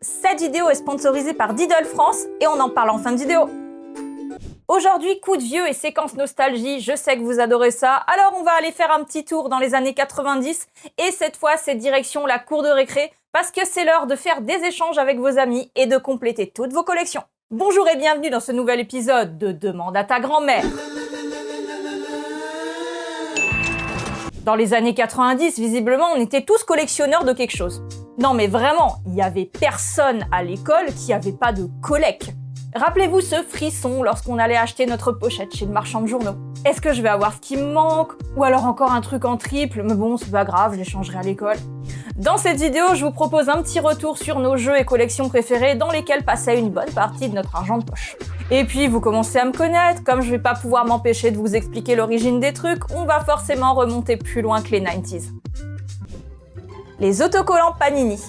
Cette vidéo est sponsorisée par Diddle France et on en parle en fin de vidéo. Aujourd'hui, coup de vieux et séquence nostalgie, je sais que vous adorez ça, alors on va aller faire un petit tour dans les années 90 et cette fois c'est direction la cour de récré parce que c'est l'heure de faire des échanges avec vos amis et de compléter toutes vos collections. Bonjour et bienvenue dans ce nouvel épisode de Demande à ta grand-mère. Dans les années 90, visiblement, on était tous collectionneurs de quelque chose. Non mais vraiment, il n'y avait personne à l'école qui avait pas de collect. Rappelez-vous ce frisson lorsqu'on allait acheter notre pochette chez le marchand de journaux. Est-ce que je vais avoir ce qui me manque? Ou alors encore un truc en triple? Mais bon, c'est pas grave, je l'échangerai à l'école. Dans cette vidéo, je vous propose un petit retour sur nos jeux et collections préférés dans lesquels passait une bonne partie de notre argent de poche. Et puis, vous commencez à me connaître, comme je vais pas pouvoir m'empêcher de vous expliquer l'origine des trucs, on va forcément remonter plus loin que les 90s. Les autocollants Panini.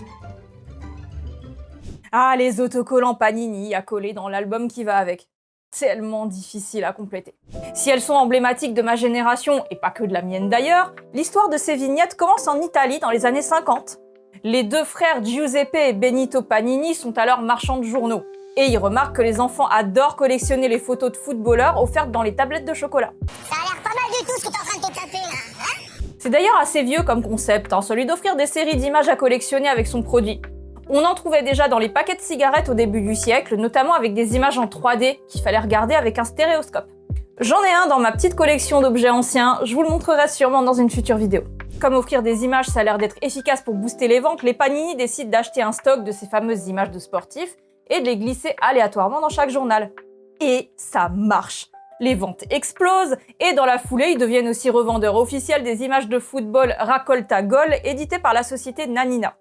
Ah, les autocollants Panini à coller dans l'album qui va avec. Tellement difficile à compléter. Si elles sont emblématiques de ma génération, et pas que de la mienne d'ailleurs, l'histoire de ces vignettes commence en Italie dans les années 50. Les deux frères Giuseppe et Benito Panini sont alors marchands de journaux. Et ils remarquent que les enfants adorent collectionner les photos de footballeurs offertes dans les tablettes de chocolat. Ça a l'air pas mal du tout ce que t'es en train de te taper là, hein? C'est d'ailleurs assez vieux comme concept, celui d'offrir des séries d'images à collectionner avec son produit. On en trouvait déjà dans les paquets de cigarettes au début du siècle, notamment avec des images en 3D qu'il fallait regarder avec un stéréoscope. J'en ai un dans ma petite collection d'objets anciens, je vous le montrerai sûrement dans une future vidéo. Comme offrir des images ça a l'air d'être efficace pour booster les ventes, les Panini décident d'acheter un stock de ces fameuses images de sportifs et de les glisser aléatoirement dans chaque journal. Et ça marche! Les ventes explosent et dans la foulée, ils deviennent aussi revendeurs officiels des images de football Raccolta Gol éditées par la société Nanina.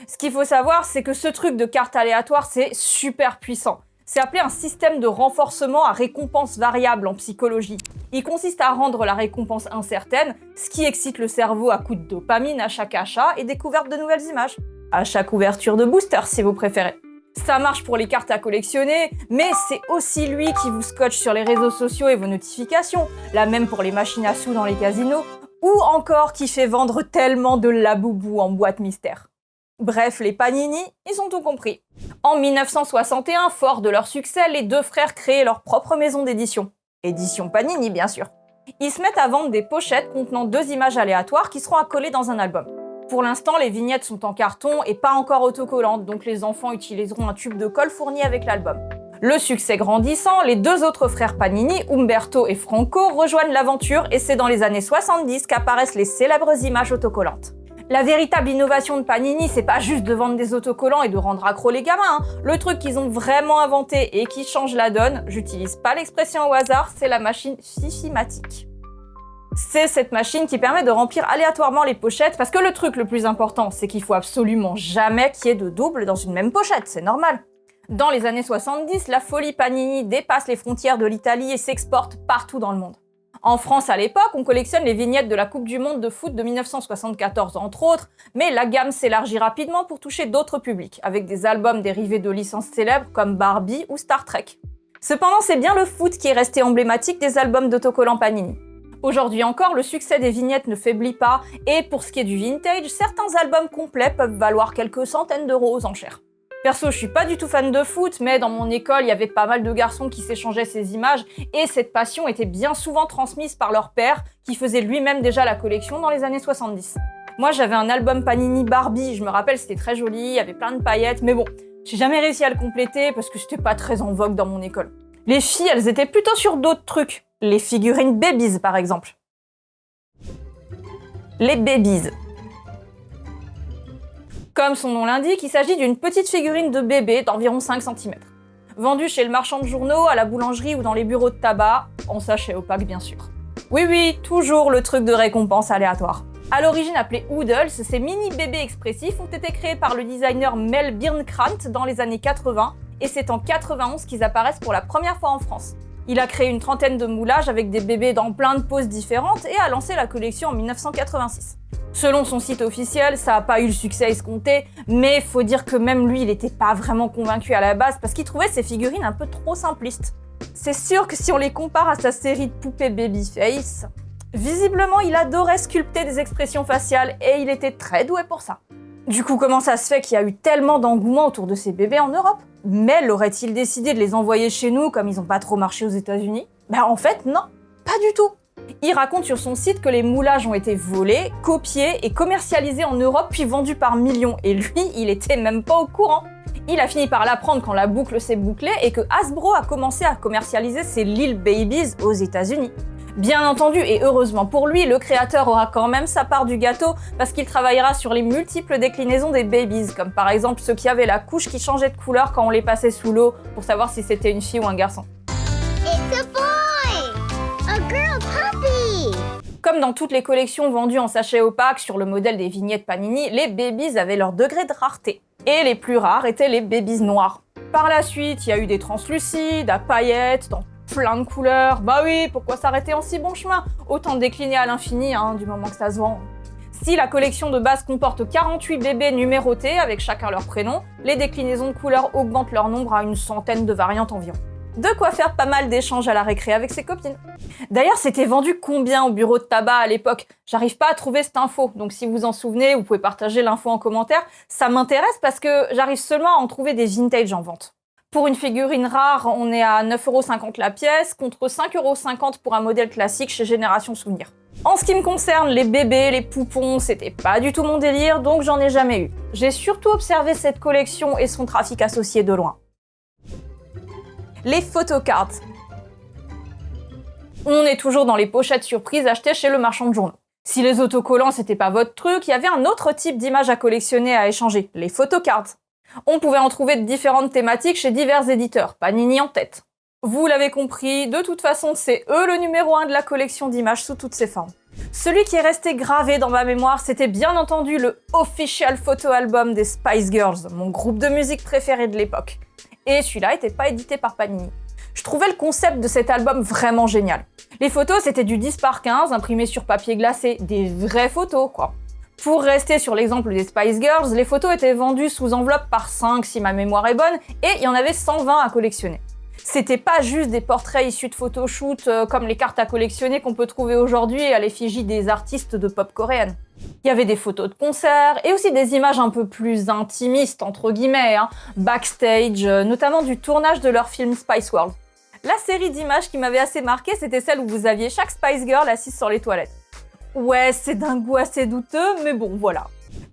Ce qu'il faut savoir, c'est que ce truc de cartes aléatoires, c'est super puissant. C'est appelé un système de renforcement à récompense variable en psychologie. Il consiste à rendre la récompense incertaine, ce qui excite le cerveau à coups de dopamine à chaque achat et découverte de nouvelles images. À chaque ouverture de booster, si vous préférez. Ça marche pour les cartes à collectionner, mais c'est aussi lui qui vous scotche sur les réseaux sociaux et vos notifications, la même pour les machines à sous dans les casinos, ou encore qui fait vendre tellement de laboubou en boîte mystère. Bref, les Panini, ils ont tout compris. En 1961, fort de leur succès, les deux frères créent leur propre maison d'édition. Édition Panini, bien sûr. Ils se mettent à vendre des pochettes contenant deux images aléatoires qui seront à coller dans un album. Pour l'instant, les vignettes sont en carton et pas encore autocollantes, donc les enfants utiliseront un tube de colle fourni avec l'album. Le succès grandissant, les deux autres frères Panini, Umberto et Franco, rejoignent l'aventure et c'est dans les années 70 qu'apparaissent les célèbres images autocollantes. La véritable innovation de Panini, c'est pas juste de vendre des autocollants et de rendre accro les gamins. Le truc qu'ils ont vraiment inventé et qui change la donne, j'utilise pas l'expression au hasard, c'est la machine Fifi-matic. C'est cette machine qui permet de remplir aléatoirement les pochettes parce que le truc le plus important, c'est qu'il faut absolument jamais qu'il y ait de double dans une même pochette, c'est normal. Dans les années 70, la folie Panini dépasse les frontières de l'Italie et s'exporte partout dans le monde. En France, à l'époque, on collectionne les vignettes de la Coupe du Monde de foot de 1974, entre autres, mais la gamme s'élargit rapidement pour toucher d'autres publics, avec des albums dérivés de licences célèbres comme Barbie ou Star Trek. Cependant, c'est bien le foot qui est resté emblématique des albums d'autocollants Panini. Aujourd'hui encore, le succès des vignettes ne faiblit pas, et pour ce qui est du vintage, certains albums complets peuvent valoir quelques centaines d'euros aux enchères. Perso, je suis pas du tout fan de foot, mais dans mon école, il y avait pas mal de garçons qui s'échangeaient ces images, et cette passion était bien souvent transmise par leur père, qui faisait lui-même déjà la collection dans les années 70. Moi, j'avais un album Panini Barbie, je me rappelle, c'était très joli, il y avait plein de paillettes, mais bon, j'ai jamais réussi à le compléter parce que c'était pas très en vogue dans mon école. Les filles, elles étaient plutôt sur d'autres trucs. Les figurines Babies, par exemple. Les Babies. Comme son nom l'indique, il s'agit d'une petite figurine de bébé d'environ 5 cm. Vendue chez le marchand de journaux, à la boulangerie ou dans les bureaux de tabac, en sachet opaque bien sûr. Oui, toujours le truc de récompense aléatoire. À l'origine appelés Oodles, ces mini bébés expressifs ont été créés par le designer Mel Birnkrant dans les années 80, et c'est en 91 qu'ils apparaissent pour la première fois en France. Il a créé une trentaine de moulages avec des bébés dans plein de poses différentes et a lancé la collection en 1986. Selon son site officiel, ça n'a pas eu le succès escompté, mais faut dire que même lui, il n'était pas vraiment convaincu à la base parce qu'il trouvait ses figurines un peu trop simplistes. C'est sûr que si on les compare à sa série de poupées Babyface, visiblement il adorait sculpter des expressions faciales et il était très doué pour ça. Du coup, comment ça se fait qu'il y a eu tellement d'engouement autour de ces bébés en Europe? Mel aurait-il décidé de les envoyer chez nous comme ils n'ont pas trop marché aux États-Unis? En fait, non, pas du tout. Il raconte sur son site que les moulages ont été volés, copiés et commercialisés en Europe puis vendus par millions. Et lui, il était même pas au courant. Il a fini par l'apprendre quand la boucle s'est bouclée et que Hasbro a commencé à commercialiser ses Lil Babies aux États-Unis. Bien entendu, et heureusement pour lui, le créateur aura quand même sa part du gâteau parce qu'il travaillera sur les multiples déclinaisons des babies, comme par exemple ceux qui avaient la couche qui changeait de couleur quand on les passait sous l'eau pour savoir si c'était une fille ou un garçon. It's a boy! A girl puppy! Comme dans toutes les collections vendues en sachet opaque sur le modèle des vignettes Panini, les babies avaient leur degré de rareté. Et les plus rares étaient les babies noirs. Par la suite, il y a eu des translucides, à paillettes, dans plein de couleurs. Bah oui, pourquoi s'arrêter en si bon chemin? Autant décliner à l'infini, du moment que ça se vend. Si la collection de base comporte 48 bébés numérotés avec chacun leur prénom, les déclinaisons de couleurs augmentent leur nombre à une centaine de variantes environ. De quoi faire pas mal d'échanges à la récré avec ses copines. D'ailleurs, c'était vendu combien au bureau de tabac à l'époque? J'arrive pas à trouver cette info, donc si vous en souvenez, vous pouvez partager l'info en commentaire. Ça m'intéresse parce que j'arrive seulement à en trouver des vintage en vente. Pour une figurine rare, on est à 9,50 € la pièce, contre 5,50 € pour un modèle classique chez Génération Souvenir. En ce qui me concerne, les bébés, les poupons, c'était pas du tout mon délire, donc j'en ai jamais eu. J'ai surtout observé cette collection et son trafic associé de loin. Les photocards. On est toujours dans les pochettes surprises achetées chez le marchand de journaux. Si les autocollants c'était pas votre truc, il y avait un autre type d'image à collectionner, à échanger, les photocards. On pouvait en trouver de différentes thématiques chez divers éditeurs, Panini en tête. Vous l'avez compris, de toute façon c'est eux le numéro 1 de la collection d'images sous toutes ses formes. Celui qui est resté gravé dans ma mémoire, c'était bien entendu le official photo album des Spice Girls, mon groupe de musique préféré de l'époque. Et celui-là n'était pas édité par Panini. Je trouvais le concept de cet album vraiment génial. Les photos, c'était du 10 par 15, imprimé sur papier glacé, des vraies photos, quoi. Pour rester sur l'exemple des Spice Girls, les photos étaient vendues sous enveloppe par 5 si ma mémoire est bonne, et il y en avait 120 à collectionner. C'était pas juste des portraits issus de photoshoot comme les cartes à collectionner qu'on peut trouver aujourd'hui à l'effigie des artistes de pop coréenne. Il y avait des photos de concerts et aussi des images un peu plus intimistes, entre guillemets, backstage, notamment du tournage de leur film Spice World. La série d'images qui m'avait assez marqué, c'était celle où vous aviez chaque Spice Girl assise sur les toilettes. Ouais, c'est d'un goût assez douteux, mais bon, voilà.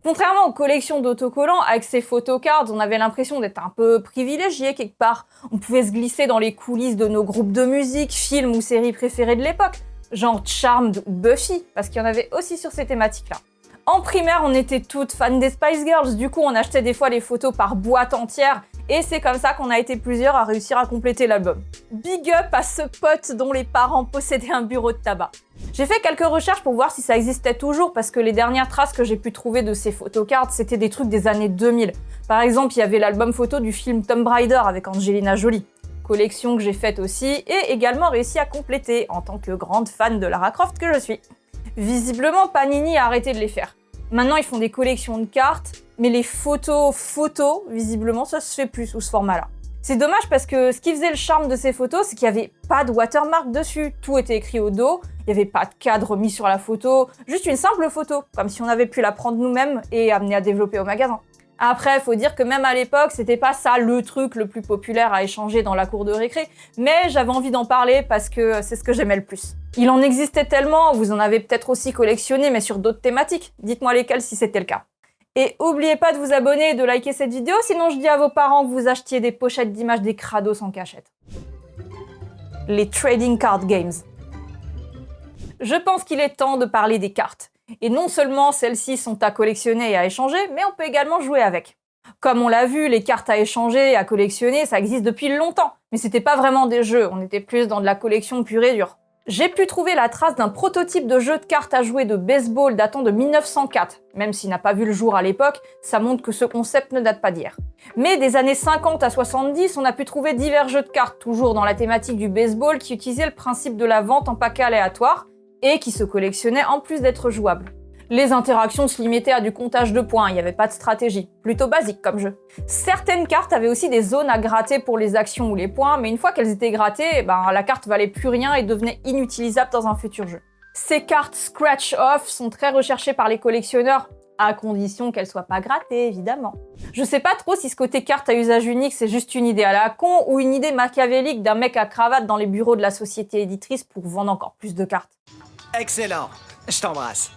Contrairement aux collections d'autocollants, avec ces photocards, on avait l'impression d'être un peu privilégié quelque part. On pouvait se glisser dans les coulisses de nos groupes de musique, films ou séries préférées de l'époque, genre Charmed ou Buffy, parce qu'il y en avait aussi sur ces thématiques-là. En primaire, on était toutes fans des Spice Girls, du coup on achetait des fois les photos par boîte entière, et c'est comme ça qu'on a été plusieurs à réussir à compléter l'album. Big up à ce pote dont les parents possédaient un bureau de tabac. J'ai fait quelques recherches pour voir si ça existait toujours, parce que les dernières traces que j'ai pu trouver de ces photocards, c'était des trucs des années 2000. Par exemple, il y avait l'album photo du film Tomb Raider avec Angelina Jolie. Collection que j'ai faite aussi, et également réussi à compléter, en tant que grande fan de Lara Croft que je suis. Visiblement, Panini a arrêté de les faire. Maintenant, ils font des collections de cartes, mais les photos, visiblement, ça se fait plus sous ce format-là. C'est dommage parce que ce qui faisait le charme de ces photos, c'est qu'il n'y avait pas de watermark dessus. Tout était écrit au dos, il n'y avait pas de cadre mis sur la photo, juste une simple photo, comme si on avait pu la prendre nous-mêmes et amener à développer au magasin. Après, faut dire que même à l'époque, c'était pas ça le truc le plus populaire à échanger dans la cour de récré, mais j'avais envie d'en parler parce que c'est ce que j'aimais le plus. Il en existait tellement, vous en avez peut-être aussi collectionné, mais sur d'autres thématiques. Dites-moi lesquelles si c'était le cas. Et oubliez pas de vous abonner et de liker cette vidéo, sinon je dis à vos parents que vous achetiez des pochettes d'images des crados en cachette. Les trading card games. Je pense qu'il est temps de parler des cartes. Et non seulement celles-ci sont à collectionner et à échanger, mais on peut également jouer avec. Comme on l'a vu, les cartes à échanger et à collectionner, ça existe depuis longtemps. Mais c'était pas vraiment des jeux, on était plus dans de la collection pure et dure. J'ai pu trouver la trace d'un prototype de jeu de cartes à jouer de baseball datant de 1904. Même s'il n'a pas vu le jour à l'époque, ça montre que ce concept ne date pas d'hier. Mais des années 50 à 70, on a pu trouver divers jeux de cartes, toujours dans la thématique du baseball, qui utilisaient le principe de la vente en paquets aléatoires, et qui se collectionnaient en plus d'être jouables. Les interactions se limitaient à du comptage de points, il n'y avait pas de stratégie. Plutôt basique comme jeu. Certaines cartes avaient aussi des zones à gratter pour les actions ou les points, mais une fois qu'elles étaient grattées, la carte valait plus rien et devenait inutilisable dans un futur jeu. Ces cartes scratch-off sont très recherchées par les collectionneurs, à condition qu'elle soit pas grattée, évidemment. Je sais pas trop si ce côté carte à usage unique, c'est juste une idée à la con ou une idée machiavélique d'un mec à cravate dans les bureaux de la société éditrice pour vendre encore plus de cartes. Excellent, je t'embrasse.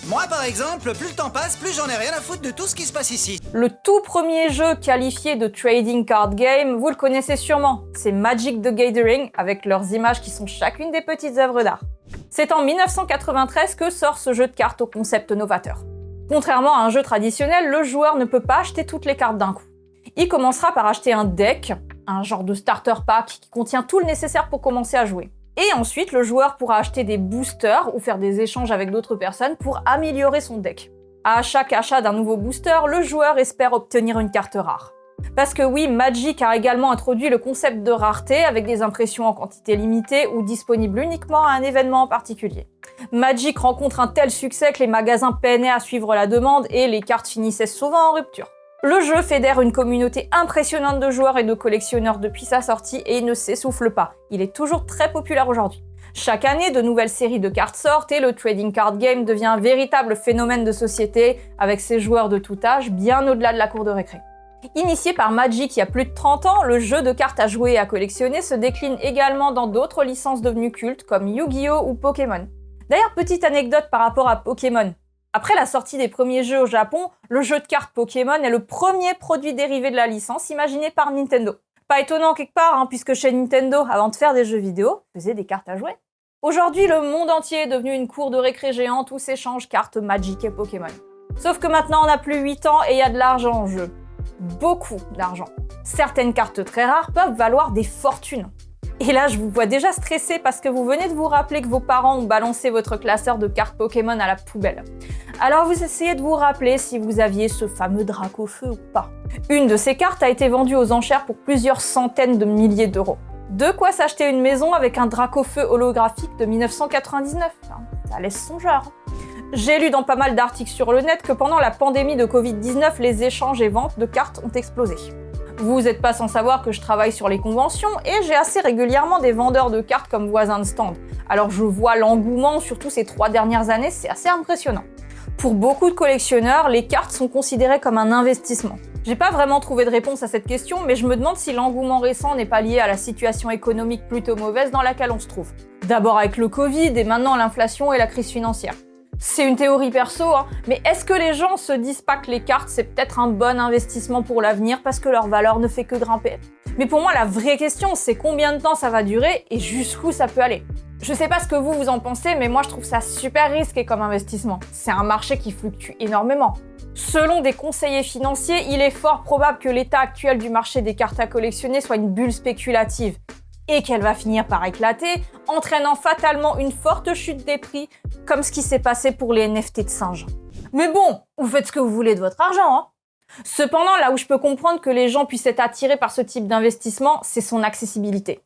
Moi, par exemple, plus le temps passe, plus j'en ai rien à foutre de tout ce qui se passe ici. Le tout premier jeu qualifié de trading card game, vous le connaissez sûrement, c'est Magic the Gathering, avec leurs images qui sont chacune des petites œuvres d'art. C'est en 1993 que sort ce jeu de cartes au concept novateur. Contrairement à un jeu traditionnel, le joueur ne peut pas acheter toutes les cartes d'un coup. Il commencera par acheter un deck, un genre de starter pack qui contient tout le nécessaire pour commencer à jouer. Et ensuite, le joueur pourra acheter des boosters ou faire des échanges avec d'autres personnes pour améliorer son deck. À chaque achat d'un nouveau booster, le joueur espère obtenir une carte rare. Parce que oui, Magic a également introduit le concept de rareté avec des impressions en quantité limitée ou disponibles uniquement à un événement en particulier. Magic rencontre un tel succès que les magasins peinaient à suivre la demande et les cartes finissaient souvent en rupture. Le jeu fédère une communauté impressionnante de joueurs et de collectionneurs depuis sa sortie et il ne s'essouffle pas. Il est toujours très populaire aujourd'hui. Chaque année, de nouvelles séries de cartes sortent et le trading card game devient un véritable phénomène de société avec ses joueurs de tout âge bien au-delà de la cour de récré. Initié par Magic il y a plus de 30 ans, le jeu de cartes à jouer et à collectionner se décline également dans d'autres licences devenues cultes comme Yu-Gi-Oh! Ou Pokémon. D'ailleurs, petite anecdote par rapport à Pokémon. Après la sortie des premiers jeux au Japon, le jeu de cartes Pokémon est le premier produit dérivé de la licence imaginé par Nintendo. Pas étonnant quelque part, puisque chez Nintendo, avant de faire des jeux vidéo, faisait des cartes à jouer. Aujourd'hui, le monde entier est devenu une cour de récré géante où s'échangent cartes Magic et Pokémon. Sauf que maintenant, on n'a plus 8 ans et il y a de l'argent en jeu. Beaucoup d'argent. Certaines cartes très rares peuvent valoir des fortunes. Et là, je vous vois déjà stressé parce que vous venez de vous rappeler que vos parents ont balancé votre classeur de cartes Pokémon à la poubelle. Alors vous essayez de vous rappeler si vous aviez ce fameux Dracofeu ou pas. Une de ces cartes a été vendue aux enchères pour plusieurs centaines de milliers d'euros. De quoi s'acheter une maison avec un Dracofeu holographique de 1999. Ça laisse songeur. J'ai lu dans pas mal d'articles sur le net que pendant la pandémie de Covid-19, les échanges et ventes de cartes ont explosé. Vous n'êtes pas sans savoir que je travaille sur les conventions et j'ai assez régulièrement des vendeurs de cartes comme voisins de stand. Alors je vois l'engouement, surtout ces 3 dernières années, c'est assez impressionnant. Pour beaucoup de collectionneurs, les cartes sont considérées comme un investissement. J'ai pas vraiment trouvé de réponse à cette question, mais je me demande si l'engouement récent n'est pas lié à la situation économique plutôt mauvaise dans laquelle on se trouve. D'abord avec le Covid et maintenant l'inflation et la crise financière. C'est une théorie perso, mais est-ce que les gens se disent pas que les cartes c'est peut-être un bon investissement pour l'avenir parce que leur valeur ne fait que grimper? Mais pour moi la vraie question c'est combien de temps ça va durer et jusqu'où ça peut aller. Je sais pas ce que vous en pensez, mais moi je trouve ça super risqué comme investissement. C'est un marché qui fluctue énormément. Selon des conseillers financiers, il est fort probable que l'état actuel du marché des cartes à collectionner soit une bulle spéculative et qu'elle va finir par éclater, entraînant fatalement une forte chute des prix, comme ce qui s'est passé pour les NFT de singes. Mais bon, vous faites ce que vous voulez de votre argent, Cependant, là où je peux comprendre que les gens puissent être attirés par ce type d'investissement, c'est son accessibilité.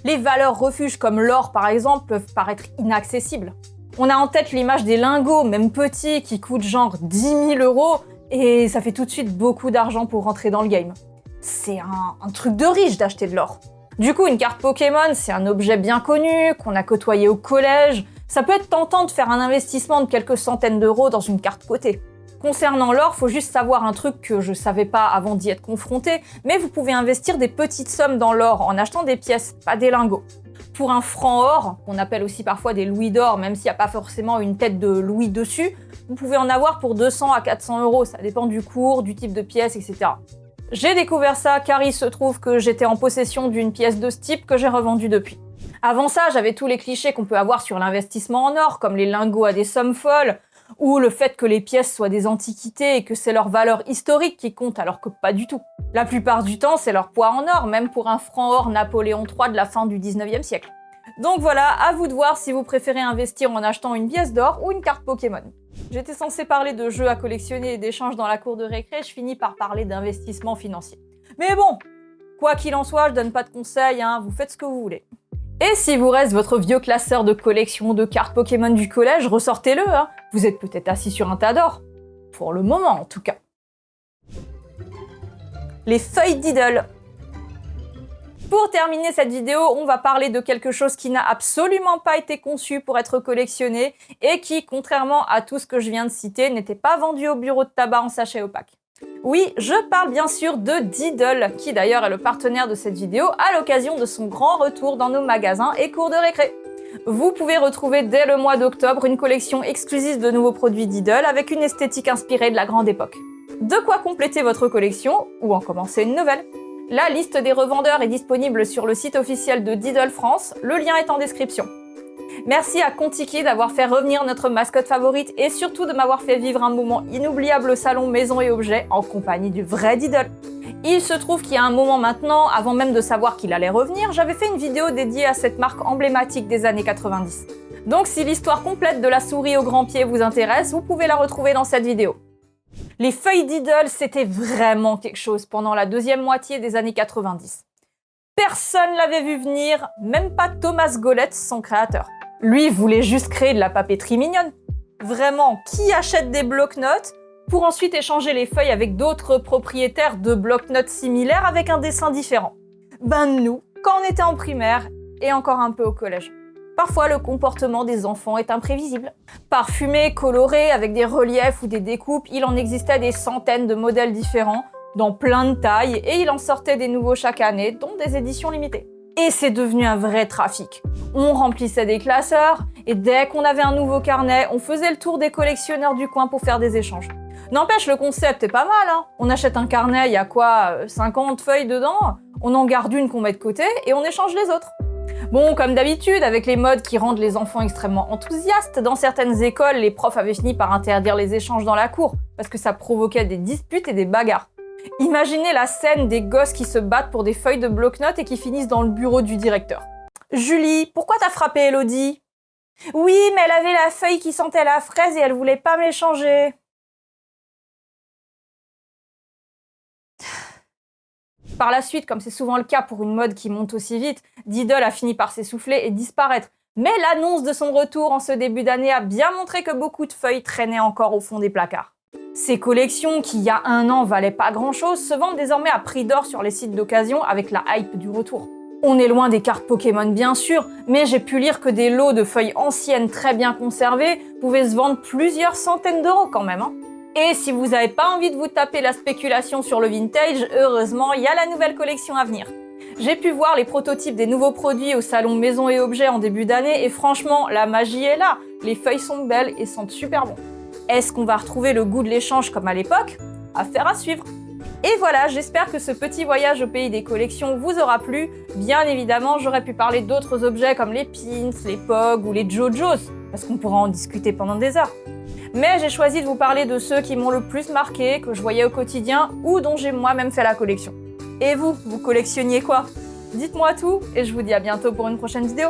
Les valeurs refuges comme l'or par exemple peuvent paraître inaccessibles. On a en tête l'image des lingots, même petits, qui coûtent genre 10 000 euros et ça fait tout de suite beaucoup d'argent pour rentrer dans le game. C'est un truc de riche d'acheter de l'or. Du coup, une carte Pokémon, c'est un objet bien connu, qu'on a côtoyé au collège. Ça peut être tentant de faire un investissement de quelques centaines d'euros dans une carte cotée. Concernant l'or, faut juste savoir un truc que je savais pas avant d'y être confronté, mais vous pouvez investir des petites sommes dans l'or en achetant des pièces, pas des lingots. Pour un franc or, qu'on appelle aussi parfois des louis d'or, même s'il n'y a pas forcément une tête de louis dessus, vous pouvez en avoir pour 200 à 400 euros, ça dépend du cours, du type de pièce, etc. J'ai découvert ça car il se trouve que j'étais en possession d'une pièce de ce type que j'ai revendue depuis. Avant ça, j'avais tous les clichés qu'on peut avoir sur l'investissement en or, comme les lingots à des sommes folles, ou le fait que les pièces soient des antiquités et que c'est leur valeur historique qui compte alors que pas du tout. La plupart du temps, c'est leur poids en or, même pour un franc or Napoléon III de la fin du 19e siècle. Donc voilà, à vous de voir si vous préférez investir en achetant une pièce d'or ou une carte Pokémon. J'étais censée parler de jeux à collectionner et d'échanges dans la cour de récré, je finis par parler d'investissement financier. Mais bon, quoi qu'il en soit, je donne pas de conseils, vous faites ce que vous voulez. Et s'il vous reste votre vieux classeur de collection de cartes Pokémon du collège, ressortez-le, Vous êtes peut-être assis sur un tas d'or. Pour le moment, en tout cas. Les feuilles d'idole. Pour terminer cette vidéo, on va parler de quelque chose qui n'a absolument pas été conçu pour être collectionné et qui, contrairement à tout ce que je viens de citer, n'était pas vendu au bureau de tabac en sachet opaque. Oui, je parle bien sûr de Diddle, qui d'ailleurs est le partenaire de cette vidéo à l'occasion de son grand retour dans nos magasins et cours de récré. Vous pouvez retrouver dès le mois d'octobre une collection exclusive de nouveaux produits Diddle avec une esthétique inspirée de la grande époque. De quoi compléter votre collection ou en commencer une nouvelle. La liste des revendeurs est disponible sur le site officiel de Diddle France, le lien est en description. Merci à Contiki d'avoir fait revenir notre mascotte favorite et surtout de m'avoir fait vivre un moment inoubliable au salon Maison et Objets en compagnie du vrai Diddle. Il se trouve qu'il y a un moment maintenant, avant même de savoir qu'il allait revenir, j'avais fait une vidéo dédiée à cette marque emblématique des années 90. Donc si l'histoire complète de la souris au grand pied vous intéresse, vous pouvez la retrouver dans cette vidéo. Les feuilles Diddle, c'était vraiment quelque chose pendant la deuxième moitié des années 90. Personne l'avait vu venir, même pas Thomas Golett, son créateur. Lui voulait juste créer de la papeterie mignonne. Vraiment, qui achète des bloc-notes pour ensuite échanger les feuilles avec d'autres propriétaires de bloc-notes similaires avec un dessin différent? Ben nous, quand on était en primaire et encore un peu au collège. Parfois, le comportement des enfants est imprévisible. Parfumé, coloré, avec des reliefs ou des découpes, il en existait des centaines de modèles différents, dans plein de tailles, et il en sortait des nouveaux chaque année, dont des éditions limitées. Et c'est devenu un vrai trafic. On remplissait des classeurs, et dès qu'on avait un nouveau carnet, on faisait le tour des collectionneurs du coin pour faire des échanges. N'empêche, le concept est pas mal, hein. On achète un carnet, il y a quoi, 50 feuilles dedans, on en garde une qu'on met de côté, et on échange les autres. Bon, comme d'habitude, avec les modes qui rendent les enfants extrêmement enthousiastes, dans certaines écoles, les profs avaient fini par interdire les échanges dans la cour, parce que ça provoquait des disputes et des bagarres. Imaginez la scène des gosses qui se battent pour des feuilles de bloc-notes et qui finissent dans le bureau du directeur. « Julie, pourquoi t'as frappé Elodie ?»« Oui, mais elle avait la feuille qui sentait la fraise et elle voulait pas me l'échanger. » Par la suite, comme c'est souvent le cas pour une mode qui monte aussi vite, Diddle a fini par s'essouffler et disparaître. Mais l'annonce de son retour en ce début d'année a bien montré que beaucoup de feuilles traînaient encore au fond des placards. Ces collections, qui il y a un an valaient pas grand-chose, se vendent désormais à prix d'or sur les sites d'occasion avec la hype du retour. On est loin des cartes Pokémon bien sûr, mais j'ai pu lire que des lots de feuilles anciennes très bien conservées pouvaient se vendre plusieurs centaines d'euros quand même, hein. Et si vous n'avez pas envie de vous taper la spéculation sur le vintage, heureusement, il y a la nouvelle collection à venir. J'ai pu voir les prototypes des nouveaux produits au salon Maison et Objets en début d'année et franchement, la magie est là. Les feuilles sont belles et sentent super bon. Est-ce qu'on va retrouver le goût de l'échange comme à l'époque? Affaire à suivre. Et voilà, j'espère que ce petit voyage au pays des collections vous aura plu. Bien évidemment, j'aurais pu parler d'autres objets comme les pins, les pogs ou les JoJo's, parce qu'on pourra en discuter pendant des heures. Mais j'ai choisi de vous parler de ceux qui m'ont le plus marqué, que je voyais au quotidien ou dont j'ai moi-même fait la collection. Et vous collectionniez quoi? Dites-moi tout et je vous dis à bientôt pour une prochaine vidéo.